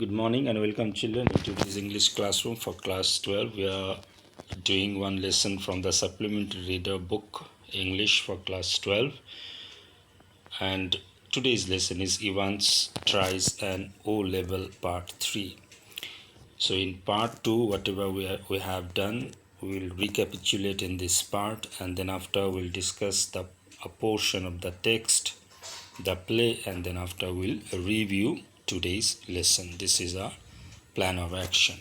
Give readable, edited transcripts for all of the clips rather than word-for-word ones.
Good morning and welcome children into this English classroom for class 12. We are doing one lesson from the supplementary reader book English for class 12, and today's lesson is Evans tries an O level part 3. So in part 2, whatever we have done, we will recapitulate in this part, and then after we'll discuss a portion of the text, the play, and then after we'll review today's lesson. This is our plan of action.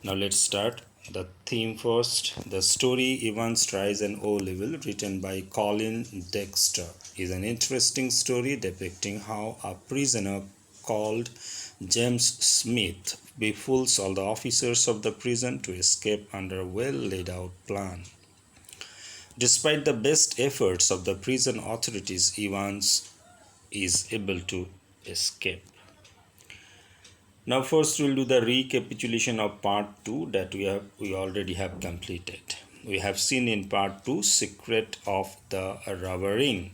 Now let's start the theme first. The story Evans Tries an O Level, written by Colin Dexter, is an interesting story depicting how a prisoner called James Smith befools all the officers of the prison to escape under a well laid out plan. Despite the best efforts of the prison authorities, Evans is able to escape. Now first we'll do the recapitulation of part 2 that we already have completed. We have seen in part 2 secret of the rubber ring.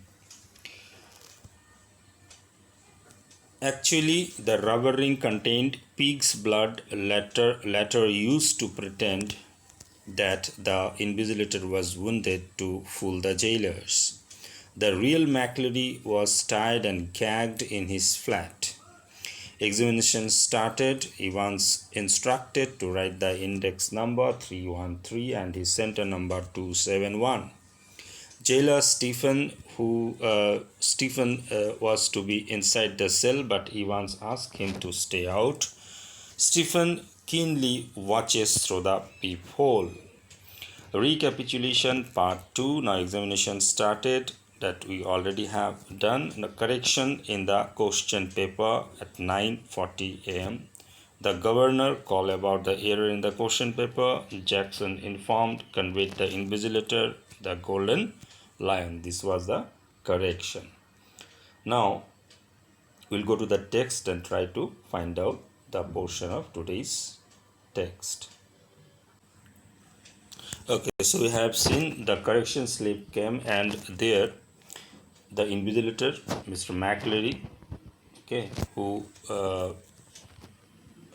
Actually, the rubber ring contained pig's blood, later used to pretend that the invigilator was wounded to fool the jailers. The real McCleary was tied and gagged in his flat. Examination started. Evans instructed to write the index number 313 and his center number 271. Jailer Stephen was to be inside the cell, but Evans asked him to stay out. Stephen keenly watches through the peephole. Recapitulation part 2. Now examination started, that we already have done. The correction in the question paper at 9:40 a.m. The governor called about the error in the question paper. Jackson informed, conveyed the invigilator, the golden lion. This was the correction. Now we'll go to the text and try to find out the portion of today's text. Okay, so we have seen the correction slip came, and there the invigilator, Mr. McCleary, okay, who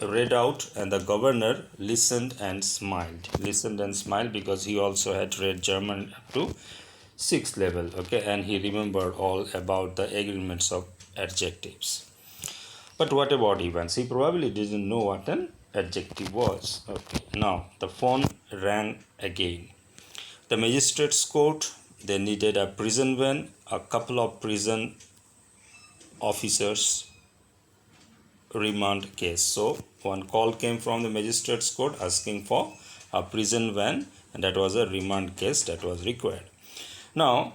read out, and the governor listened and smiled because he also had read German up to 6th level, okay, and he remembered all about the agreements of adjectives. But what about Evans? He probably didn't know what an adjective was. Okay, now the phone rang again. The magistrate's court, they needed a prison van. A couple of prison officers remand case. So one call came from the magistrate's court asking for a prison van, and that was a remand case that was required. Now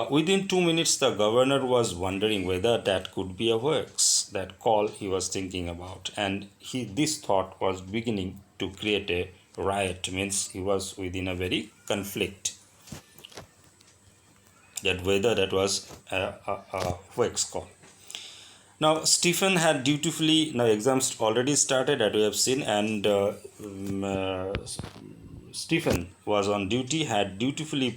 within 2 minutes the governor was wondering whether that could be a hoax, that call he was thinking about, and this thought was beginning to create a riot. Means he was within a very conflict, that whether that was a hoax call. Now Stephen had dutifully, now exams already started that we have seen, and Stephen was on duty, had dutifully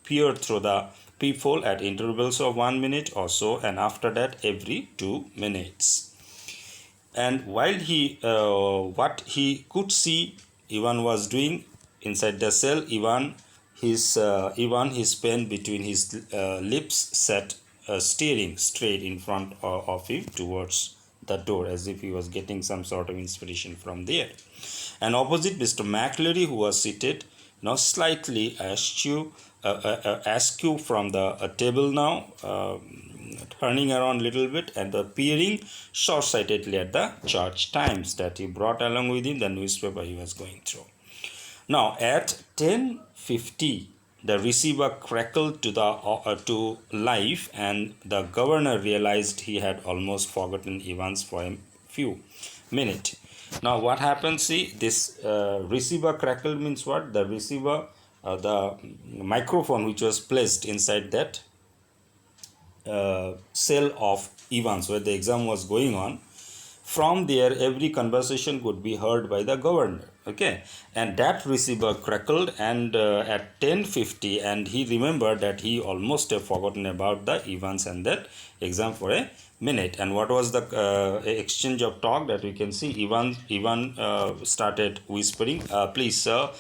peered through the peephole at intervals of 1 minute or so, and after that every 2 minutes. And while what he could see Ivan was doing inside the cell, Ivan, his pen between his lips, sat staring straight in front of him towards the door, as if he was getting some sort of inspiration from there. And opposite, Mr. McCleary, who was seated now slightly askew from the table now, turning around a little bit and peering short-sightedly at the Church Times that he brought along with him, the newspaper he was going through. Now at 10:50, the receiver crackled to life, and the governor realized he had almost forgotten Evans for a few minutes. Now what happens? See, this receiver crackled means what? The receiver, the microphone which was placed inside that cell of Evans where the exam was going on, from there every conversation could be heard by the governor, okay, and that receiver crackled, and at 10:50, and he remembered that he almost have forgotten about the Evans and that exam for a minute. And what was the exchange of talk that we can see? Ivan started whispering, please sir,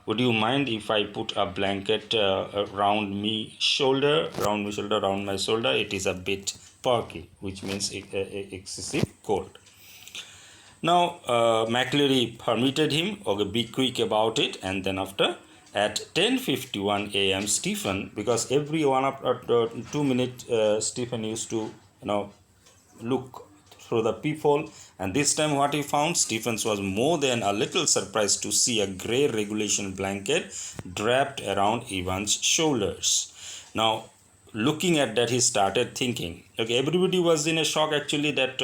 would you mind if I put a blanket around my shoulder? It is a bit perky, which means excessive cold. Now, McCleary permitted him, okay, be quick about it, and then after, at 10:51 a.m., Stephen, because every 2 minute, Stephen used to, look through the peephole, and this time what he found, Stephens was more than a little surprised to see a grey regulation blanket draped around Ivan's shoulders. Now, looking at that, he started thinking, okay, everybody was in a shock actually that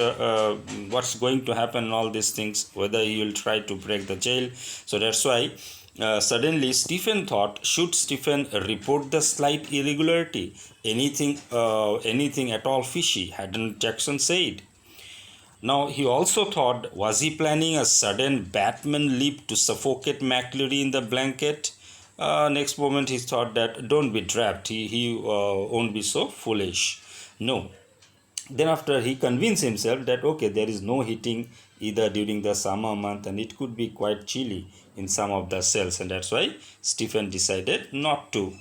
what's going to happen, all these things, whether he will try to break the jail. So that's why suddenly Stephen thought, should Stephen report the slight irregularity? Anything at all fishy, hadn't Jackson said? Now he also thought, was he planning a sudden Batman leap to suffocate McCleary in the blanket? Next moment he thought that, don't be trapped, he won't be so foolish. No. Then after he convinced himself that okay, there is no heating either during the summer month and it could be quite chilly in some of the cells, and that's why Stephen decided not to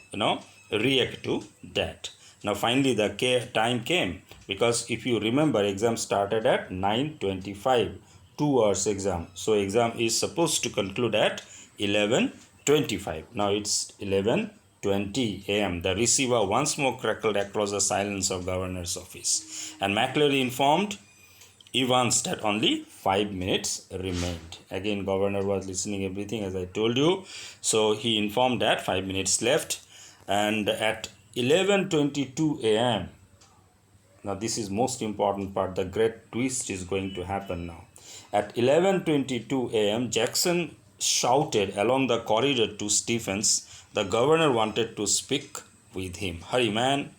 react to that. Now finally the time came, because if you remember, exam started at 9:25, 2 hours exam. So exam is supposed to conclude at 11:25. Now it's 11:20 a.m. The receiver once more crackled across the silence of governor's office, and McCleary informed Evans that only 5 minutes remained. Again, governor was listening everything as I told you. So he informed that 5 minutes left, and at 11:22 a.m. Now this is most important part. The great twist is going to happen now. At 11:22 a.m., Jackson shouted along the corridor to Stephens. The governor wanted to speak with him. Hurry, man.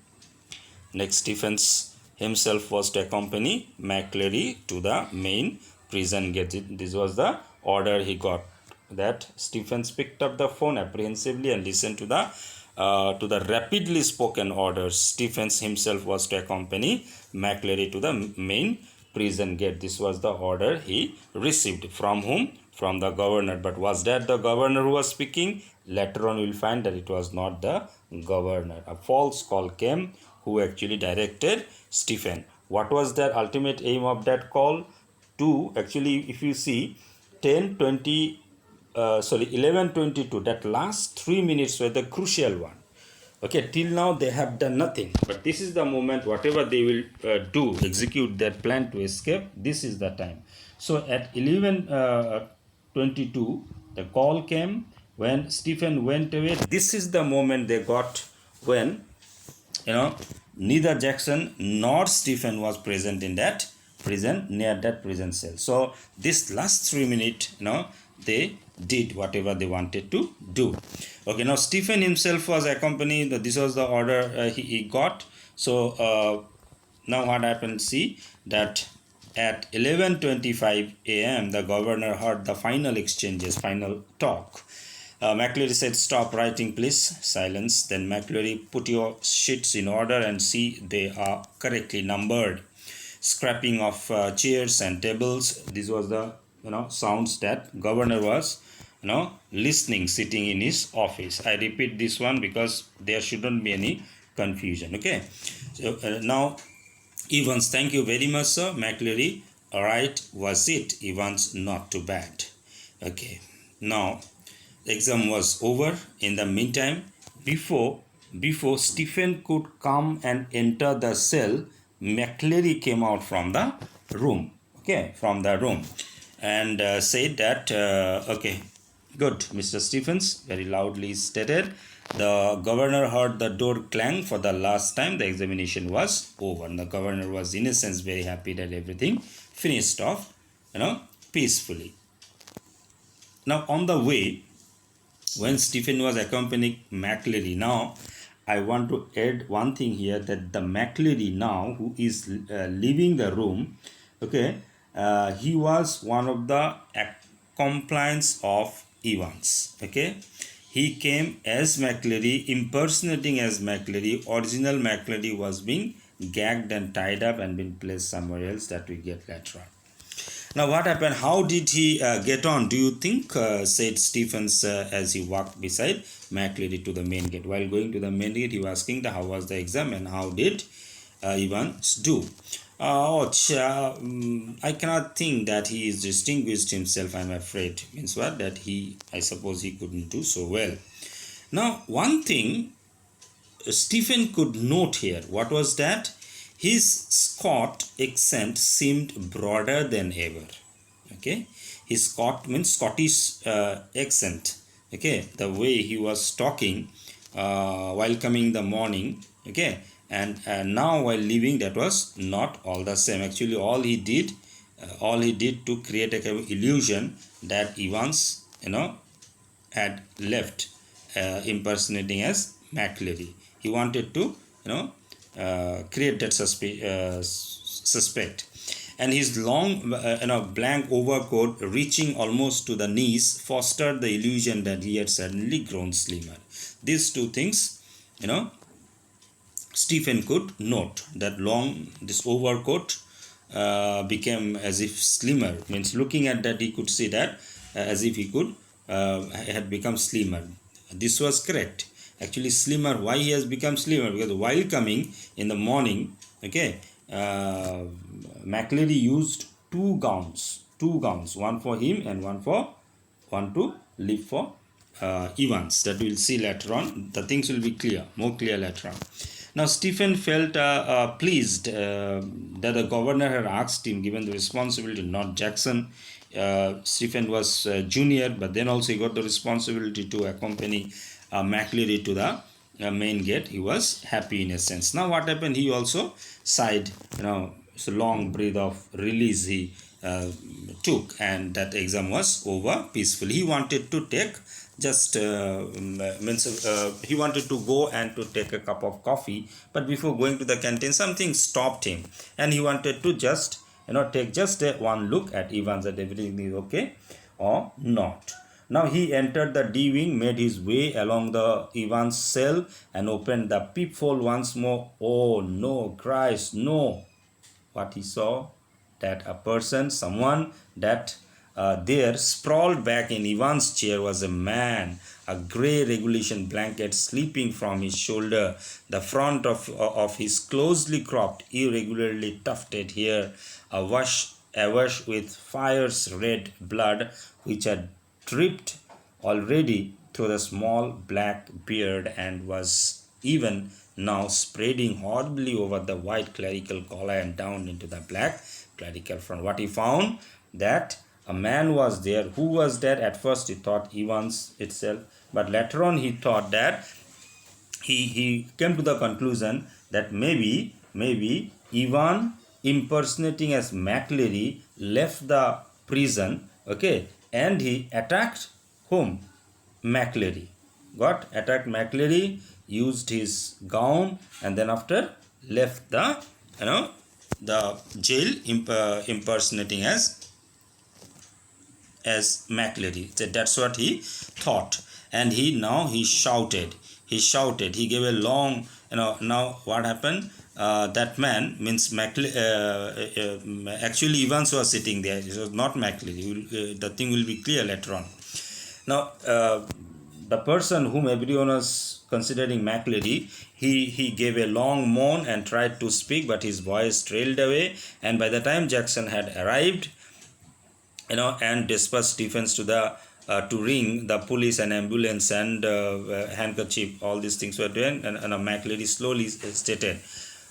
Next, Stephens himself was to accompany McCleary to the main prison gate. This was the order he got. That Stephens picked up the phone apprehensively and listened to the rapidly spoken orders. Stephens himself was to accompany McCleary to the main prison gate. This was the order he received. From whom? From the governor. But was that the governor who was speaking? Later on, we will find that it was not the governor. A false call came, who actually directed Stephen. What was the ultimate aim of that call? To actually, if you see, 11:22, that last 3 minutes were the crucial one. Okay, till now they have done nothing, but this is the moment, whatever they will execute that plan to escape, this is the time. So at 11:22, the call came when Stephen went away. This is the moment they got when neither Jackson nor Stephen was present in that prison, near that prison cell. So this last 3 minutes, they did whatever they wanted to do. Okay, now Stephen himself was accompanied. This was the order he got. So now what happened? See that at 11:25 a.m. the governor heard the final exchanges, final talk. McCleary said, stop writing, please. Silence. Then McCleary, put your sheets in order and see they are correctly numbered. Scrapping of chairs and tables. This was the sounds that governor was listening, sitting in his office. I repeat this one because there shouldn't be any confusion. Okay. So now Evans, thank you very much, sir. McCleary, all right, was it? Evans, not too bad. Okay. Now exam was over. In the meantime, before Stephen could come and enter the cell, McCleary came out from the room. Okay, from the room, and said that okay, good, Mr. Stephens, very loudly stated. The governor heard the door clang for the last time. The examination was over. And the governor was, in a sense, very happy that everything finished off, peacefully. Now, on the way, when Stephen was accompanying McCleary, now I want to add one thing here, that the McCleary now, who is leaving the room, okay, he was one of the accomplices of Evans. Okay, he came as McCleary, impersonating as McCleary. Original McCleary was being gagged and tied up and been placed somewhere else, that we get later on. Now, what happened? How did he get on? Do you think? Said Stephens as he walked beside McLeary to the main gate. While going to the main gate, he was asking how was the exam and how did Evans do. I cannot think that he is distinguished himself. I'm afraid. Means what? That I suppose he couldn't do so well. Now, one thing Stephen could note here, what was that? His Scott accent seemed broader than ever. Okay, his Scott means Scottish accent. Okay, the way he was talking while coming in the morning. Okay, and now while leaving, that was not all the same. Actually, all he did to create a kind of illusion that Evans, had left, impersonating as McLeary. He wanted to, create that suspect. And his long, blank overcoat reaching almost to the knees fostered the illusion that he had suddenly grown slimmer. These two things, Stephen could note that this overcoat became as if slimmer. Means looking at that, he could see that as if he could had become slimmer. This was correct. Actually, slimmer. Why he has become slimmer? Because while coming in the morning, okay, McLeary used two gowns, one for him and one to leave for Evans. That we'll see later on. The things will be more clear later on. Now, Stephen felt pleased that the governor had asked him, given the responsibility, not Jackson. Stephen was junior, but then also he got the responsibility to accompany McLeary to the main gate. He was happy in a sense. Now, what happened? He also sighed, it's a long breath of release he took, and that exam was over peacefully. He wanted to take he wanted to go and to take a cup of coffee, but before going to the canteen, something stopped him, and he wanted to just take just one look at Evans, that everything is okay or not. Now he entered the D wing, made his way along the Evans cell, and opened the peephole once more. Oh no, Christ, no! What he saw, that a person, someone that there sprawled back in Ivan's chair was a man, a grey regulation blanket sleeping from his shoulder, the front of his closely cropped, irregularly tufted hair awash with fire's red blood, which had dripped already through the small black beard and was even now spreading horribly over the white clerical collar and down into the black clerical front. What he found, that a man was there. Who was that? At first he thought Evans itself, but later on he thought that he came to the conclusion that maybe Evan, impersonating as McLeary, left the prison, okay, and he attacked whom? McLeary. Attacked McLeary, used his gown, and then after left the jail, impersonating as McLeary. So that's what he thought, and he shouted. He gave a long, now what happened? That man, means actually Evans was sitting there. It was not McLeary. The thing will be clear later on. Now, the person whom everyone was considering McLeary, he gave a long moan and tried to speak, but his voice trailed away. And by the time Jackson had arrived, and dispersed defense to to ring the police and ambulance and handkerchief, all these things were doing, and McLeary slowly stated,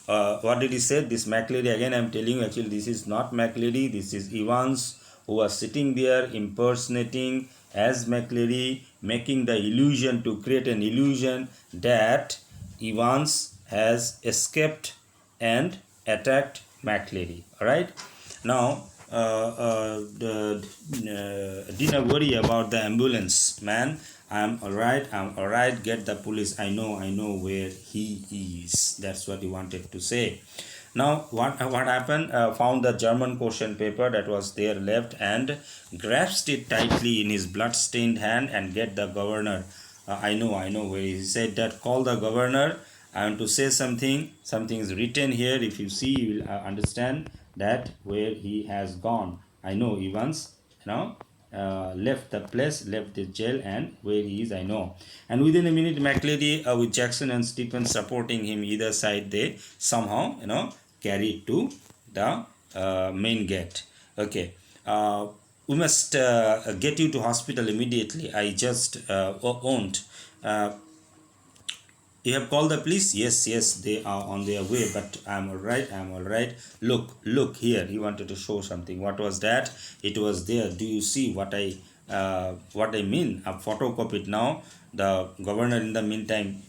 what did he say? This McLeary, again I'm telling you, actually this is not McLeary, this is Evans, who was sitting there impersonating as McLeary, making the illusion, to create an illusion that Evans has escaped and attacked McLeary. Alright, now didn't worry about the ambulance, man. I'm alright, get the police. I know where he is. That's what he wanted to say. Now what happened? Found the German question paper that was there left and grasped it tightly in his blood-stained hand and get the governor. I know where he said that, call the governor I want to say something. Something is written here. If you see, you will understand that where he has gone. I know he once, left the place, left the jail, and where he is, I know. And within a minute, McLeary, with Jackson and Stephen supporting him either side, they somehow, carried to the main gate. Okay. We must get you to hospital immediately. I just won't. You have called the police? Yes, yes, they are on their way, but I'm all right, I'm all right. Look here. He wanted to show something. What was that? It was there. Do you see what I mean? I've photocopied now. The governor in the meantime,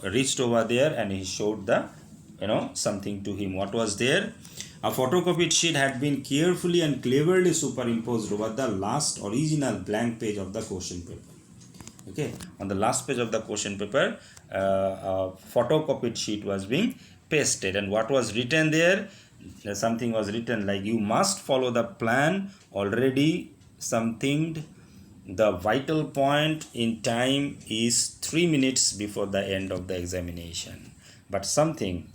reached over there and he showed the, something to him. What was there? A photocopied sheet had been carefully and cleverly superimposed over the last original blank page of the question paper. Okay, on the last page of the question paper, a photocopied sheet was being pasted, and what was written there? Something was written like, you must follow the plan already something. The vital point in time is 3 minutes before the end of the examination, but something,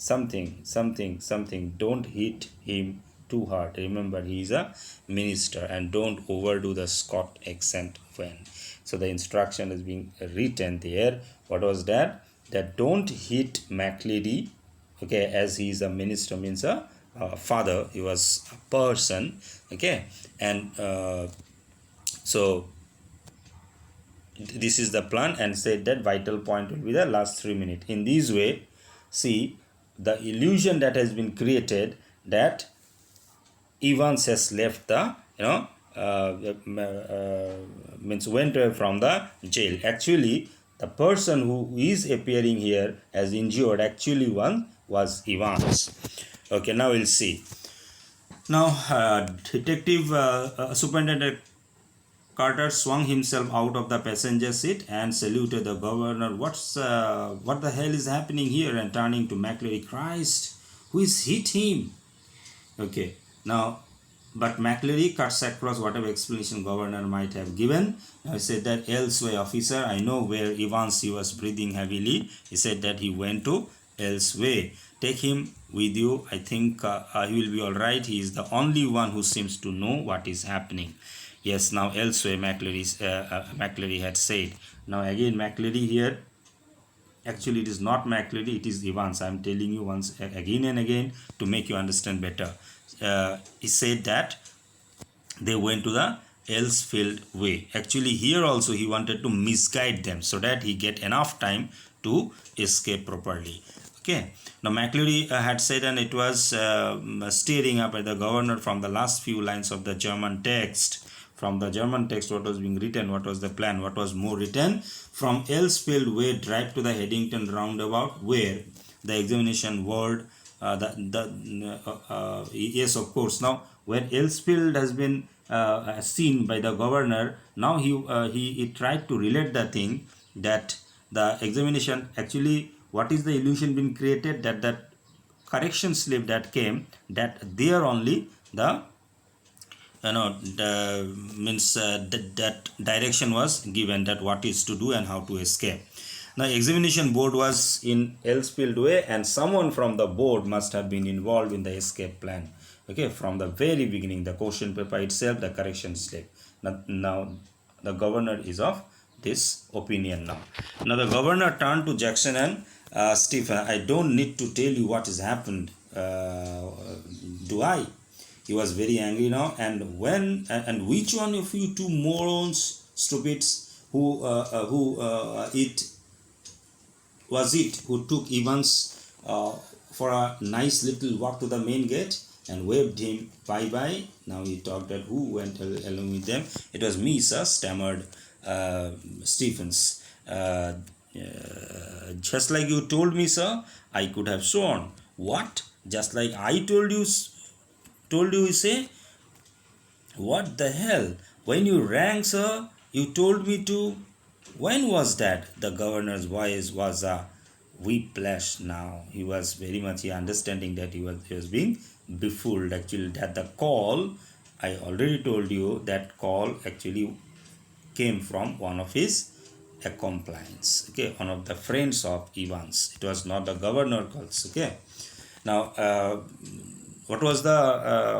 don't hit him too hard. Remember, he is a minister, and don't overdo the Scott accent when. So the instruction is being written there. What was that? That don't hit McLeary, okay, as he is a minister, means a father. He was a person, okay, and so this is the plan, and said that vital point will be the last 3 minutes. In this way, see the illusion that has been created that Evans has left the, means went away from the jail. Actually, the person who is appearing here as injured, actually one was Evans. Okay, now we'll see. Now, Detective Superintendent Carter swung himself out of the passenger seat and saluted the governor. What the hell is happening here? And turning to McLeary, Christ, who is hit him? Okay, now, but McLeary cuts across whatever explanation governor might have given. He said that elsewhere, officer, I know where Evans, he was breathing heavily. He said that he went to elsewhere. Take him with you. I think he will be all right. He is the only one who seems to know what is happening. Yes, now elsewhere, McLeary had said. Now again, McLeary here, actually it is not McLeary, it is Evans. I am telling you once again and again to make you understand better. He said that they went to the Elsfield way. Actually here also he wanted to misguide them so that he get enough time to escape properly. Okay, now McLeary had said, and it was staring up at the governor from the last few lines of the German text. From the German text, what was being written, what was the plan, what was more written? From Elsfield way, drive to the Headington roundabout, where the examination word, yes, of course. Now, where Elsfield has been seen by the governor, now he tried to relate the thing that the examination, actually, what is the illusion been created, that correction slip that came, that there only the means that direction was given, that what is to do and how to escape. Now examination board was in Elsfield way, and someone from the board must have been involved in the escape plan. Okay, from the very beginning, the question paper itself, the correction slip. Now the governor is of this opinion. Now the governor turned to Jackson and Stephen. I don't need to tell you what has happened, do I? He was very angry now. And which one of you two morons, stupids, who took Evans for a nice little walk to the main gate and waved him bye-bye? Now he talked that who went along with them. It was me, sir, stammered Stephens. Just like you told me, sir, I could have sworn. What? Just like I told you, you say? What the hell? When you rang, sir, you told me to. When was that? The governor's voice was a whiplash now. He was very much understanding that he was being befooled. Actually, that the call, I already told you, that call actually came from one of his a compliance. Okay, one of the friends of Evans. It was not the governor calls. Okay, now what was the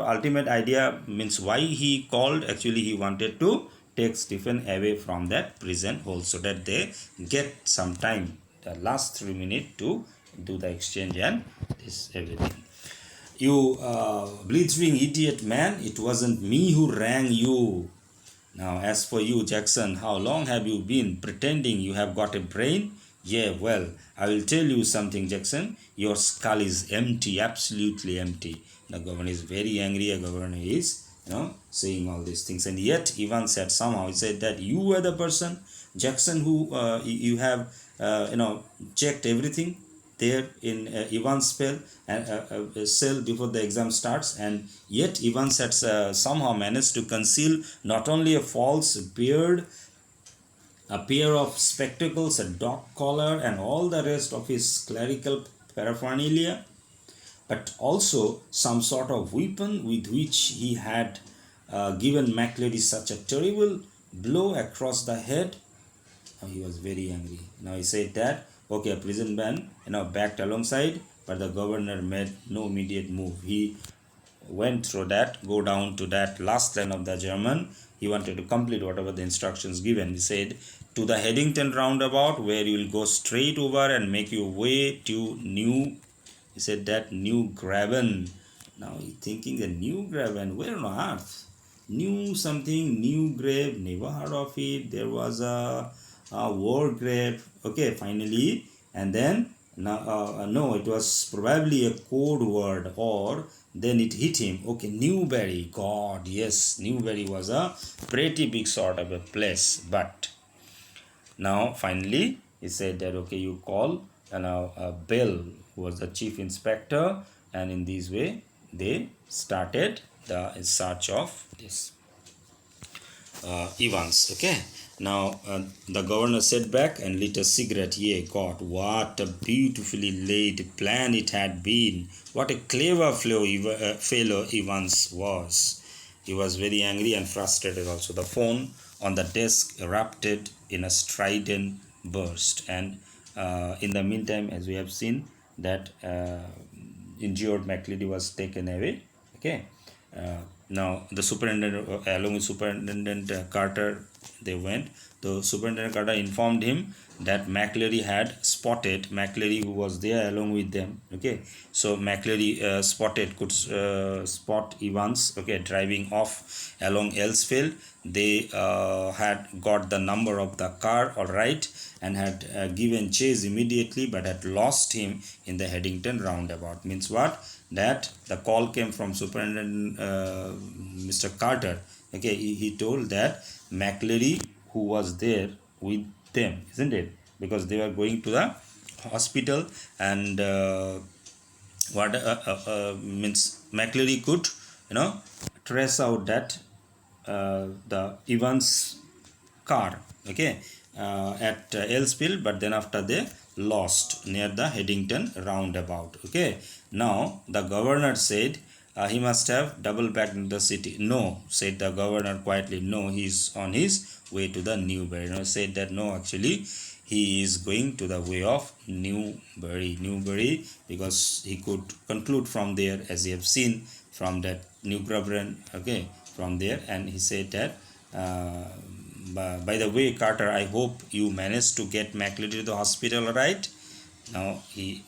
ultimate idea, means why he called? Actually, he wanted to take Stephen away from that prison hole so that they get some time, the last 3 minutes, to do the exchange and this everything. You blithering idiot man, it wasn't me who rang you. Now, as for you, Jackson, how long have you been pretending you have got a brain? Yeah, well, I will tell you something, Jackson. Your skull is empty, absolutely empty. The governor is very angry. The governor is, saying all these things. And yet, Ivan said somehow, he said that you were the person, Jackson, who you have, checked everything there in Ivan's cell before the exam starts, and yet Evans had somehow managed to conceal not only a false beard, a pair of spectacles, a dog collar, and all the rest of his clerical paraphernalia, but also some sort of weapon with which he had given MacLady such a terrible blow across the head. Now he was very angry. Now he said that, okay, a prison ban, backed alongside, but the governor made no immediate move. He went through that, go down to that last line of the German. He wanted to complete whatever the instructions given. He said, to the Headington roundabout, where you will go straight over and make your way to New, he said that New Graben. Now he thinking the New Graben, where on earth? New something, New Grave, never heard of it. There was a war grave. Okay, finally, and then no, it was probably a code word, or then it hit him. Okay, Newbury. God, yes, Newbury was a pretty big sort of a place. But now finally he said that, okay, you call, and Bell, who was the chief inspector, and in this way they started the search of this Evans. Okay, now the governor sat back and lit a cigarette. Yeah, God, what a beautifully laid plan it had been. What a clever fellow Evans was. He was very angry and frustrated also. The phone on the desk erupted in a strident burst, and in the meantime, as we have seen, that injured MacLeod was taken away. Okay, now the superintendent, along with Superintendent Carter, they went. The Superintendent Carter informed him that McCleary had spotted McCleary, who was there along with them. Okay, so McCleary could spot Evans. Okay, driving off along Elsfield. They had got the number of the car, all right, and had given chase immediately, but had lost him in the Headington roundabout. Means what? That the call came from Superintendent Mr. Carter. Okay, he told that McCleary, who was there with them, isn't it? Because they were going to the hospital, and what means McCleary could, trace out that the Evans car, okay, at Elsfield, but then after they lost near the Headington roundabout. Okay, now the governor said he must have double back in the city. No, said the governor quietly. No, he's on his way to the Newbury. Said that no, actually he is going to the way of Newbury, because he could conclude from there, as you have seen from that New Graben, okay, from there. And he said that by the way, Carter, I hope you managed to get McLeod to the hospital, right? Now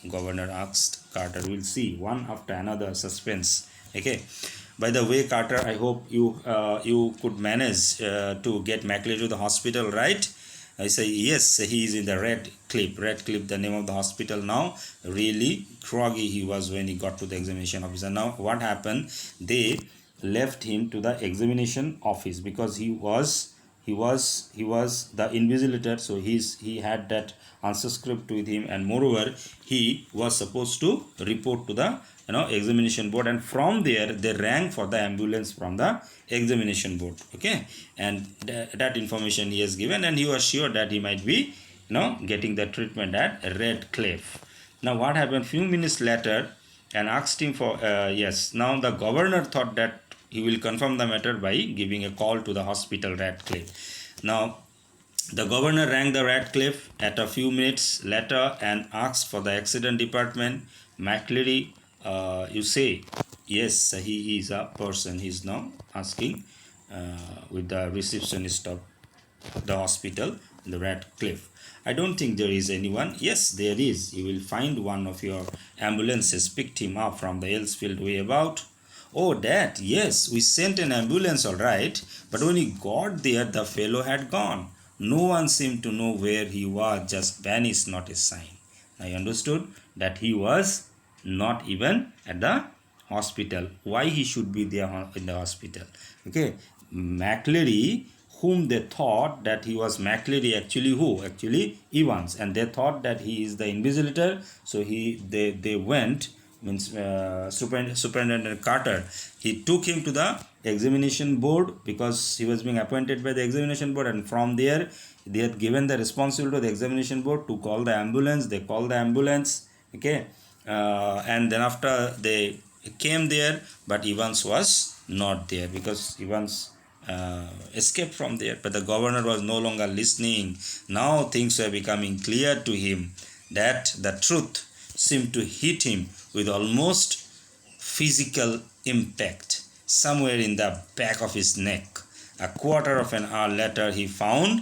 governor asked Carter. We'll see one after another, suspense. Okay, by the way, Carter, I hope you could manage to get McLeod to the hospital, right? I say yes, he is in the Red Cliff, the name of the hospital. Now really groggy he was when he got to the examination officer. Now what happened, they left him to the examination office because he was the invigilator, so he had that answer script with him, and moreover he was supposed to report to the examination board, and from there they rang for the ambulance from the examination board. Okay, and that information he has given, and he was sure that he might be getting the treatment at Red Cliff. Now what happened, few minutes later, and asked him for yes, now the governor thought that he will confirm the matter by giving a call to the hospital Radcliffe. Now The governor rang the Radcliffe at a few minutes later and asked for the accident department. McCleary, you say, yes, he is a person. He is now asking with the receptionist of the hospital, the Radcliffe. I don't think there is anyone. Yes, there is. You will find one of your ambulances picked him up from the Elsfield way about. Oh, that, yes, we sent an ambulance, all right, but when he got there, the fellow had gone. No one seemed to know where he was, just vanished, not a sign. I understood that he was not even at the hospital. Why he should be there in the hospital? Okay, McCleary, whom they thought that he was McCleary, actually who? Actually Evans, and they thought that he is the invigilator. So they went, means Superintendent Carter, he took him to the examination board because he was being appointed by the examination board, and from there they had given the responsibility to the examination board to call the ambulance. They called the ambulance, okay, and then after they came there, but Evans was not there because Evans escaped from there. But the governor was no longer listening. Now things were becoming clear to him that the truth seemed to hit him with almost physical impact somewhere in the back of his neck. A quarter of an hour later, he found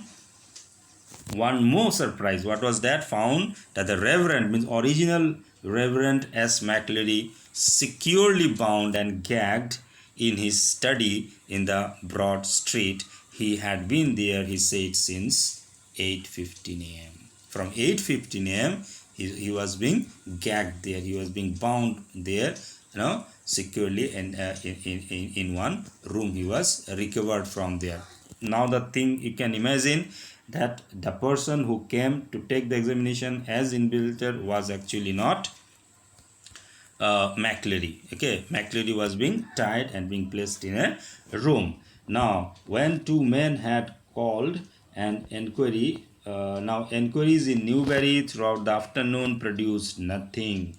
one more surprise. What was that? Found that the Reverend, means original Reverend S. McCleary, securely bound and gagged in his study in the Broad Street. He had been there, he said, since 8:15 a.m. From 8:15 a.m. He was being gagged there. He was being bound there, securely, and in one room. He was recovered from there. Now the thing you can imagine, that the person who came to take the examination as invigilator was actually not McCleary. Okay, McCleary was being tied and being placed in a room. Now, when two men had called an inquiry, now inquiries in Newbury throughout the afternoon produced nothing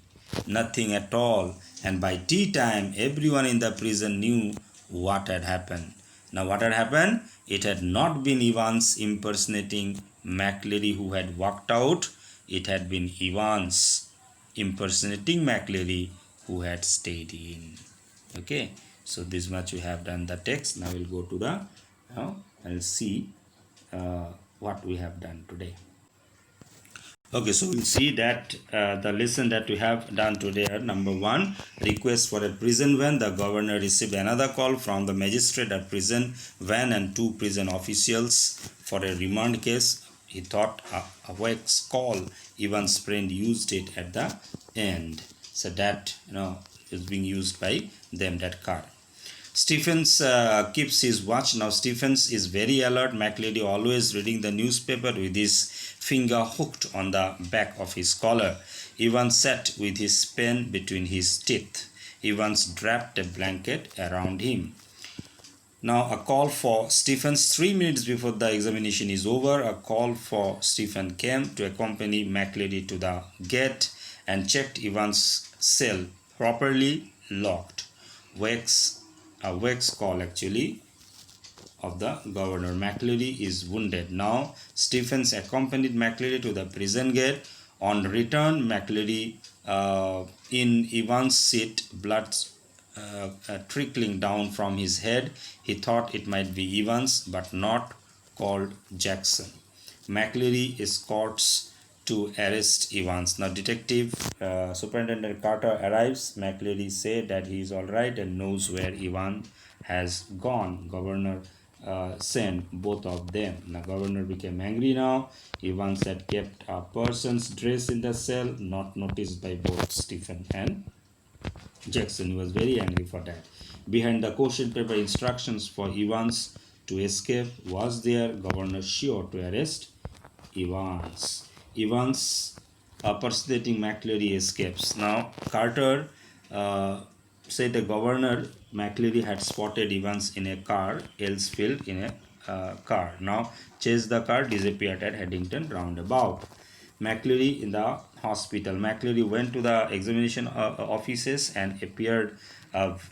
at all. And by tea time, everyone in the prison knew what had happened. Now, what had happened? It had not been Evans impersonating McCleary who had walked out. It had been Evans impersonating McCleary who had stayed in. Okay, so this much we have done the text. Now we'll go to the I'll see what we have done today. Okay, so we'll see that the lesson that we have done today are: number one, request for a prison van. The governor received another call from the magistrate at prison van and two prison officials for a remand case. He thought a wax call. Evans' friend used it at the end, so that is being used by them, that car. Stephens keeps his watch. Now Stephens is very alert. McCleary always reading the newspaper with his finger hooked on the back of his collar. Evans sat with his pen between his teeth. Evans wrapped a blanket around him. Now a call for Stephens 3 minutes before the examination is over. A call for Stephen came to accompany McCleary to the gate and checked Evans' cell properly locked. A wax call actually of the governor. McCleary is wounded. Now Stephens accompanied McCleary to the prison gate. On return, McCleary in Evans' seat, blood trickling down from his head. He thought it might be Evans, but not, called Jackson. McCleary escorts to arrest Evans. Now Detective Superintendent Carter arrives. McCleary said that he is all right and knows where Evans has gone. Governor sent both of them. Now governor became angry now. Evans had kept a person's dress in the cell, not noticed by both Stephen and Jackson. Was very angry for that. Behind the question paper, instructions for Evans to escape was there. Governor sure to arrest Evans. Evans persuading McCleary escapes. Now Carter said the governor McCleary had spotted Evans in a car, Elsfield in a car. Now chased the car, disappeared at Haddington roundabout. McCleary in the hospital. McCleary went to the examination offices and appeared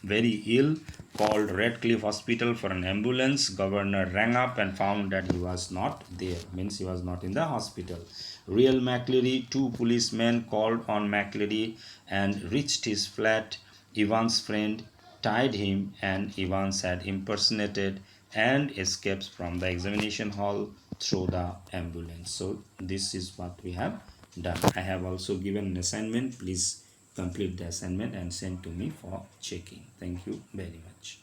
very ill, called Redcliffe Hospital for an ambulance. Governor rang up and found that he was not there, means he was not in the hospital. Real McCleary, two policemen called on McCleary and reached his flat. Evans' friend tied him, and Evans had impersonated and escapes from the examination hall through the ambulance. So this is what we have done. I have also given an assignment. Please complete the assignment and send to me for checking. Thank you very much.